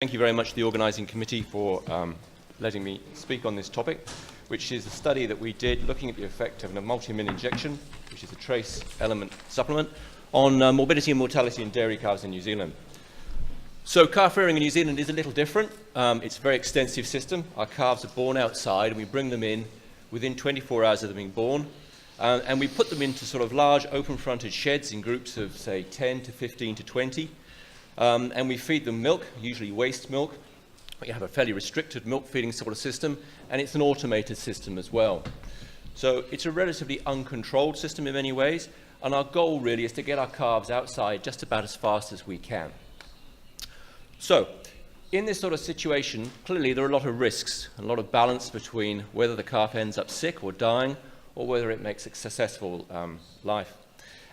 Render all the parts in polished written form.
Thank you very much to the organising committee for letting me speak on this topic, which is a study that we did looking at the effect of a multi-min injection, which is a trace element supplement, on morbidity and mortality in dairy calves in New Zealand. So calf rearing in New Zealand is a little different. It's a very extensive system. Our calves are born outside and we bring them in within 24 hours of them being born. And we put them into sort of large open-fronted sheds in groups of, say, 10 to 15 to 20. And we feed them milk, usually waste milk. We have a fairly restricted milk feeding sort of system, and it's an automated system as well. So it's a relatively uncontrolled system in many ways, and our goal really is to get our calves outside just about as fast as we can. So in this sort of situation, clearly there are a lot of risks, and a lot of balance between whether the calf ends up sick or dying, or whether it makes a successful life.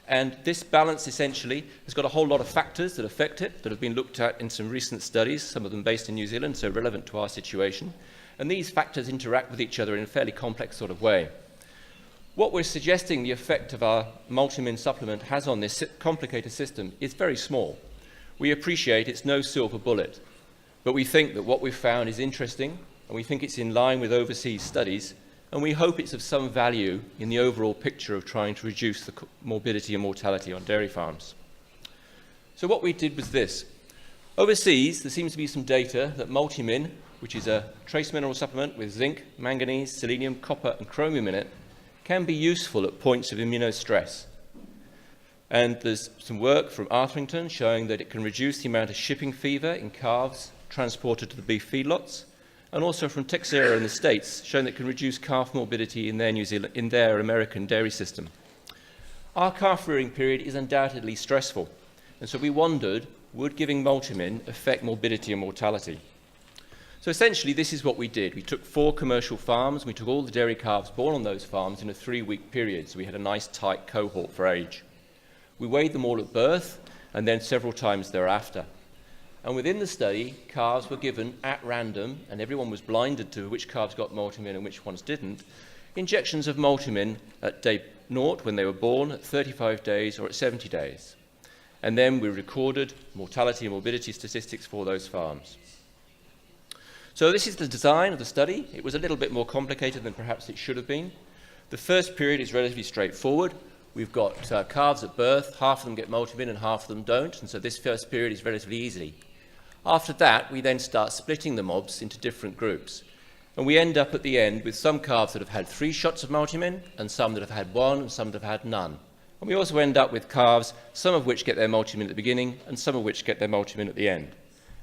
And this balance essentially has got a whole lot of factors that affect it that have been looked at in some recent studies, some of them based in New Zealand, so relevant to our situation. And these factors interact with each other in a fairly complex sort of way. What we're suggesting the effect of our multi-min supplement has on this complicated system is very small. We appreciate it's no silver bullet, but we think that what we've found is interesting, and we think it's in line with overseas studies, and we hope it's of some value in the overall picture of trying to reduce the morbidity and mortality on dairy farms. So what we did was this. Overseas, there seems to be some data that multi-min, which is a trace mineral supplement with zinc, manganese, selenium, copper, and chromium in it, can be useful at points of immunostress. And there's some work from Arthrington showing that it can reduce the amount of shipping fever in calves transported to the beef feedlots, and also from Texera in the States, showing that it can reduce calf morbidity in their American dairy system. Our calf rearing period is undoubtedly stressful, and so we wondered, would giving multi-min affect morbidity and mortality? So essentially, this is what we did. We took 4 commercial farms, we took all the dairy calves born on those farms in a 3-week period, so we had a nice tight cohort for age. We weighed them all at birth, and then several times thereafter. And within the study, calves were given at random, and everyone was blinded to which calves got multi-min and which ones didn't, injections of multi-min at day 0 when they were born, at 35 days or at 70 days. And then we recorded mortality and morbidity statistics for those farms. So this is the design of the study. It was a little bit more complicated than perhaps it should have been. The first period is relatively straightforward. We've got calves at birth, half of them get multi-min and half of them don't, and so this first period is relatively easy. After that, we then start splitting the mobs into different groups. And we end up at the end with some calves that have had 3 shots of multi-min, and some that have had 1, and some that have had none. And we also end up with calves, some of which get their multi-min at the beginning, and some of which get their multi-min at the end.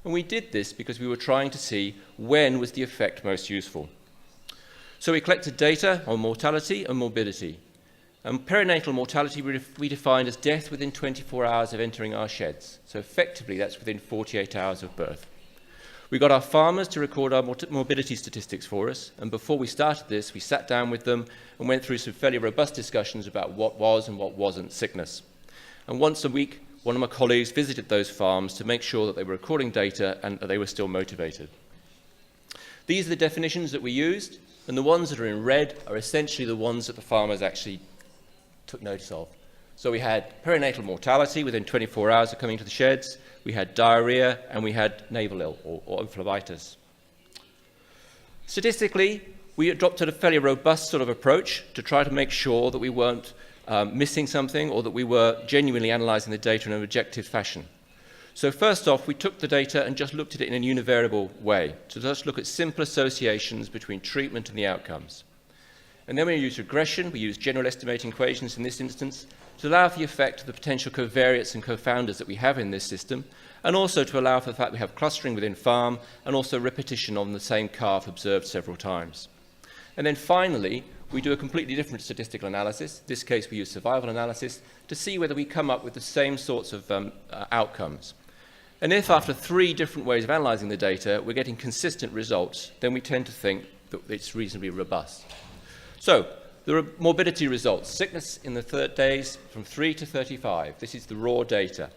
And we did this because we were trying to see when was the effect most useful. So we collected data on mortality and morbidity. And perinatal mortality we defined as death within 24 hours of entering our sheds. So effectively, that's within 48 hours of birth. We got our farmers to record our morbidity statistics for us, and before we started this, we sat down with them and went through some fairly robust discussions about what was and what wasn't sickness. And once a week, one of my colleagues visited those farms to make sure that they were recording data and that they were still motivated. These are the definitions that we used, and the ones that are in red are essentially the ones that the farmers actually took notice of. So we had perinatal mortality within 24 hours of coming to the sheds, we had diarrhea, and we had navel ill or phlebitis. Statistically, we adopted a fairly robust sort of approach to try to make sure that we weren't missing something or that we were genuinely analysing the data in an objective fashion. So first off, we took the data and just looked at it in a univariable way, to just look at simple associations between treatment and the outcomes. And then we used regression, we used general estimating equations in this instance, to allow for the effect of the potential covariates and confounders that we have in this system, and also to allow for the fact we have clustering within farm, and also repetition on the same calf observed several times. And then finally, we do a completely different statistical analysis. In this case, we use survival analysis to see whether we come up with the same sorts of outcomes. And if after 3 different ways of analysing the data, we're getting consistent results, then we tend to think that it's reasonably robust. So, there are morbidity results. Sickness in the 3rd days from 3 to 35. This is the raw data.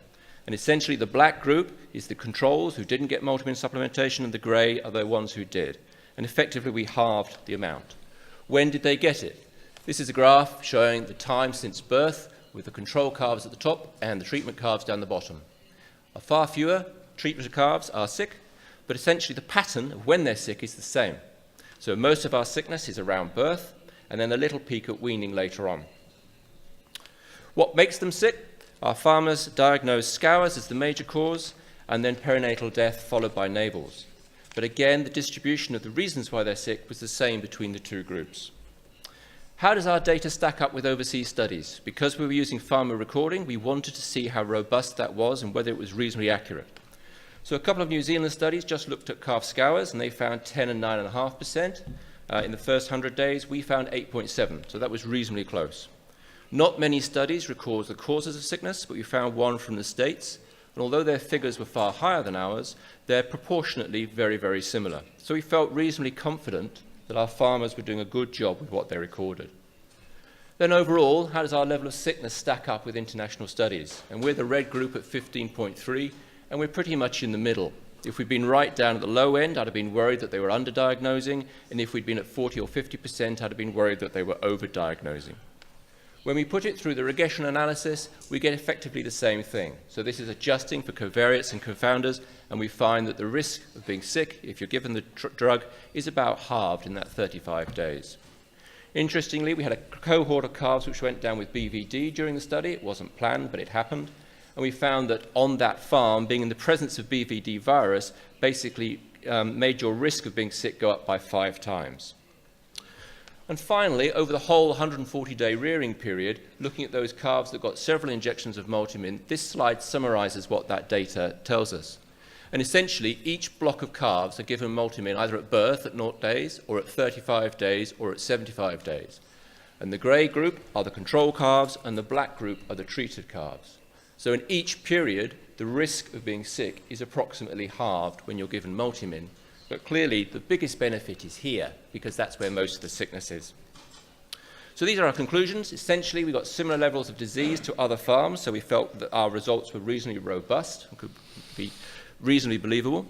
And essentially the black group is the controls who didn't get multi-min supplementation, and the grey are the ones who did. And effectively we halved the amount. When did they get it? This is a graph showing the time since birth with the control calves at the top and the treatment calves down the bottom. Far fewer treatment calves are sick, but essentially the pattern of when they're sick is the same. So most of our sickness is around birth, and then a little peak at weaning later on. What makes them sick? Our farmers diagnosed scours as the major cause, and then perinatal death followed by navels. But again, the distribution of the reasons why they're sick was the same between the two groups. How does our data stack up with overseas studies? Because we were using farmer recording, we wanted to see how robust that was and whether it was reasonably accurate. So a couple of New Zealand studies just looked at calf scours, and they found 10 and 9.5%. In the first 100 days, we found 8.7, so that was reasonably close. Not many studies record the causes of sickness, but we found one from the States, and although their figures were far higher than ours, they're proportionately very, very similar. So we felt reasonably confident that our farmers were doing a good job with what they recorded. Then overall, how does our level of sickness stack up with international studies? And we're the red group at 15.3, and we're pretty much in the middle. If we'd been right down at the low end, I'd have been worried that they were underdiagnosing, and if we'd been at 40 or 50%, I'd have been worried that they were overdiagnosing. When we put it through the regression analysis, we get effectively the same thing. So this is adjusting for covariates and confounders, and we find that the risk of being sick, if you're given the drug, is about halved in that 35 days. Interestingly, we had a cohort of calves which went down with BVD during the study. It wasn't planned, but it happened. And we found that on that farm, being in the presence of BVD virus basically made your risk of being sick go up by 5 times. And finally, over the whole 140-day rearing period, looking at those calves that got several injections of multimin, this slide summarizes what that data tells us. And essentially, each block of calves are given multimin either at birth at 0 days, or at 35 days, or at 75 days. And the grey group are the control calves, and the black group are the treated calves. So in each period, the risk of being sick is approximately halved when you're given multimin. But clearly, the biggest benefit is here, because that's where most of the sickness is. So these are our conclusions. Essentially, we got similar levels of disease to other farms, so we felt that our results were reasonably robust and could be reasonably believable.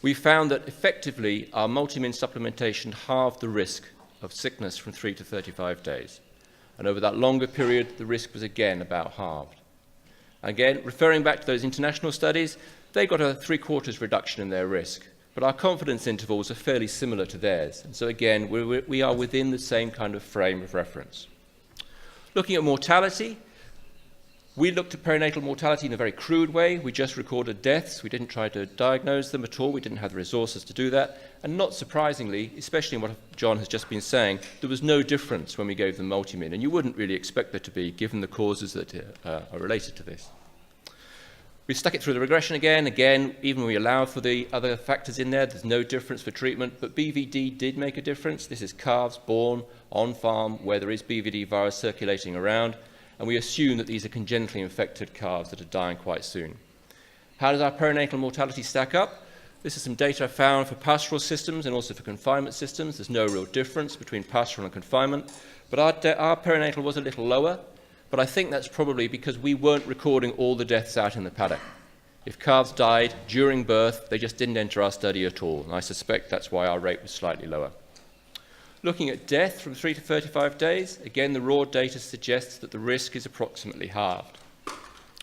We found that effectively, our multimin supplementation halved the risk of sickness from 3 to 35 days. And over that longer period, the risk was again about halved. Again, referring back to those international studies, they got a 3/4 reduction in their risk. But our confidence intervals are fairly similar to theirs. And so again, we are within the same kind of frame of reference. Looking at mortality, we looked at perinatal mortality in a very crude way. We just recorded deaths. We didn't try to diagnose them at all. We didn't have the resources to do that. And not surprisingly, especially in what John has just been saying, there was no difference when we gave them multimin. And you wouldn't really expect there to be, given the causes that are related to this. We stuck it through the regression again, even when we allowed for the other factors in there, there's no difference for treatment, but BVD did make a difference. This is calves born on farm where there is BVD virus circulating around, and we assume that these are congenitally infected calves that are dying quite soon. How does our perinatal mortality stack up? This is some data I found for pastoral systems and also for confinement systems. There's no real difference between pastoral and confinement, but our perinatal was a little lower. But I think that's probably because we weren't recording all the deaths out in the paddock. If calves died during birth, they just didn't enter our study at all, and I suspect that's why our rate was slightly lower. Looking at death from 3 to 35 days, again, the raw data suggests that the risk is approximately halved.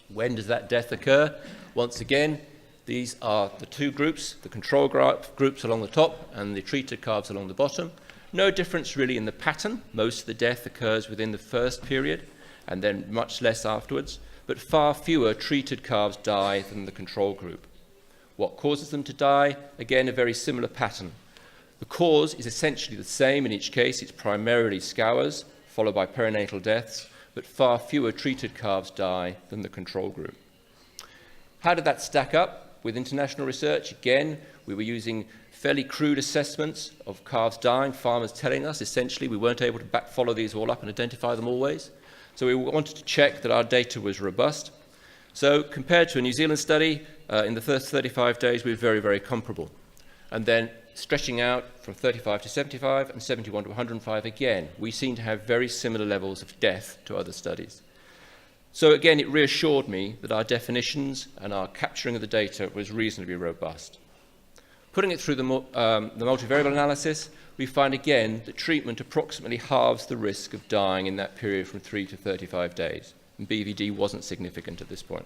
When does that death occur? Once again, these are the two groups, the control groups along the top and the treated calves along the bottom. No difference really in the pattern. Most of the death occurs within the first period, and then much less afterwards, but far fewer treated calves die than the control group. What causes them to die? Again, a very similar pattern. The cause is essentially the same in each case. It's primarily scours, followed by perinatal deaths, but far fewer treated calves die than the control group. How did that stack up with international research? Again, we were using fairly crude assessments of calves dying, farmers telling us essentially we weren't able to follow these all up and identify them always. So we wanted to check that our data was robust. So compared to a New Zealand study, in the first 35 days, we were very, very comparable. And then stretching out from 35 to 75 and 71 to 105, again, we seem to have very similar levels of death to other studies. So again, it reassured me that our definitions and our capturing of the data was reasonably robust. Putting it through the multivariable analysis, we find again that treatment approximately halves the risk of dying in that period from 3 to 35 days. And BVD wasn't significant at this point.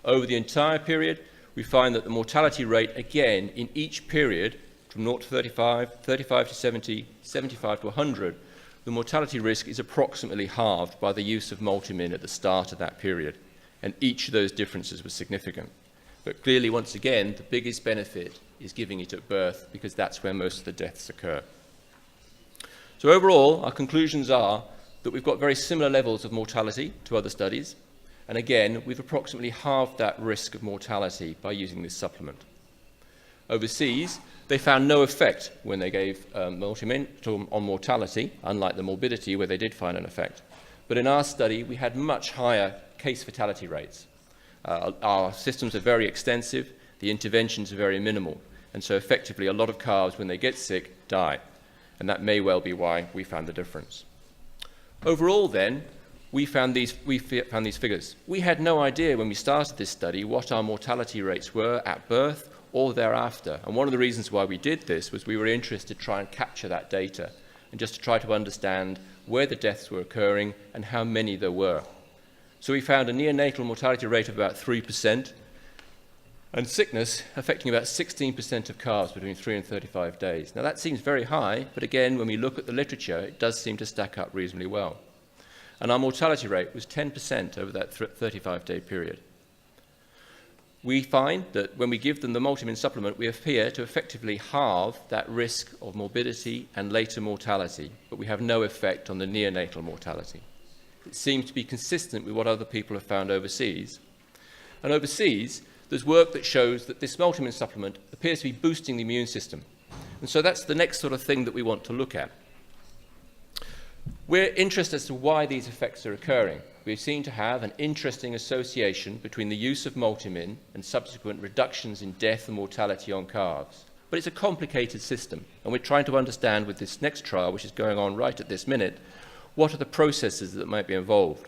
Over the entire period, we find that the mortality rate, again, in each period, from 0 to 35, 35 to 70, 75 to 100, the mortality risk is approximately halved by the use of multimin at the start of that period. And each of those differences was significant. But clearly, once again, the biggest benefit is giving it at birth, because that's where most of the deaths occur. So overall, our conclusions are that we've got very similar levels of mortality to other studies. And again, we've approximately halved that risk of mortality by using this supplement. Overseas, they found no effect when they gave multimin on mortality, unlike the morbidity where they did find an effect. But in our study, we had much higher case fatality rates. Our systems are very extensive, the interventions are very minimal, and so effectively a lot of calves, when they get sick, die. And that may well be why we found the difference. Overall then, we found these figures. We had no idea when we started this study what our mortality rates were at birth or thereafter. And one of the reasons why we did this was we were interested to try and capture that data and just to try to understand where the deaths were occurring and how many there were. So we found a neonatal mortality rate of about 3%, and sickness affecting about 16% of calves between 3 and 35 days. Now that seems very high, but again, when we look at the literature, it does seem to stack up reasonably well. And our mortality rate was 10% over that 35-day period. We find that when we give them the multimin supplement, we appear to effectively halve that risk of morbidity and later mortality, but we have no effect on the neonatal mortality. It seems to be consistent with what other people have found overseas. And overseas, there's work that shows that this multimin supplement appears to be boosting the immune system. And so that's the next sort of thing that we want to look at. We're interested as to why these effects are occurring. We seem to have an interesting association between the use of multimin and subsequent reductions in death and mortality on calves. But it's a complicated system, and we're trying to understand with this next trial, which is going on right at this minute, what are the processes that might be involved.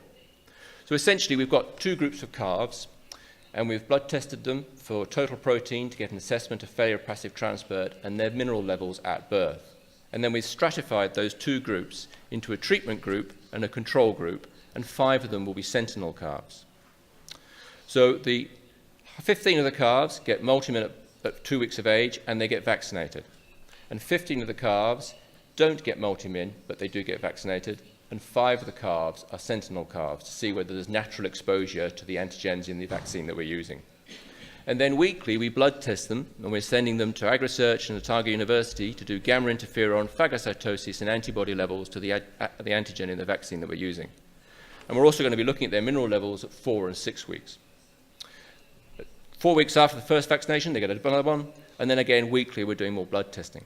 So essentially, we've got two groups of calves, and we've blood tested them for total protein to get an assessment of failure of passive transport and their mineral levels at birth. And then we've stratified those two groups into a treatment group and a control group, and 5 of them will be sentinel calves. So the 15 of the calves get multimin at 2 weeks of age, and they get vaccinated. And 15 of the calves don't get multimin, but they do get vaccinated. And 5 of the calves are sentinel calves to see whether there's natural exposure to the antigens in the vaccine that we're using. And then weekly, we blood test them, and we're sending them to AgResearch and Otago University to do gamma interferon, phagocytosis, and antibody levels to the antigen in the vaccine that we're using. And we're also going to be looking at their mineral levels at 4 and 6 weeks. 4 weeks after the first vaccination, they get another one, and then again, weekly, we're doing more blood testing.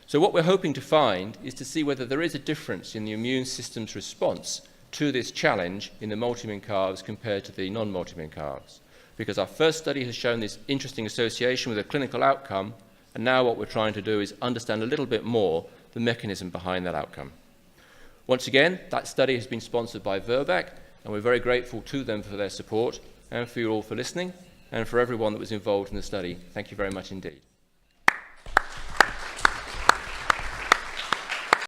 So what we're hoping to find is to see whether there is a difference in the immune system's response to this challenge in the multimin calves compared to the non-multimin calves. Because our first study has shown this interesting association with a clinical outcome, and now what we're trying to do is understand a little bit more the mechanism behind that outcome. Once again, that study has been sponsored by Virbac, and we're very grateful to them for their support, and for you all for listening, and for everyone that was involved in the study. Thank you very much indeed.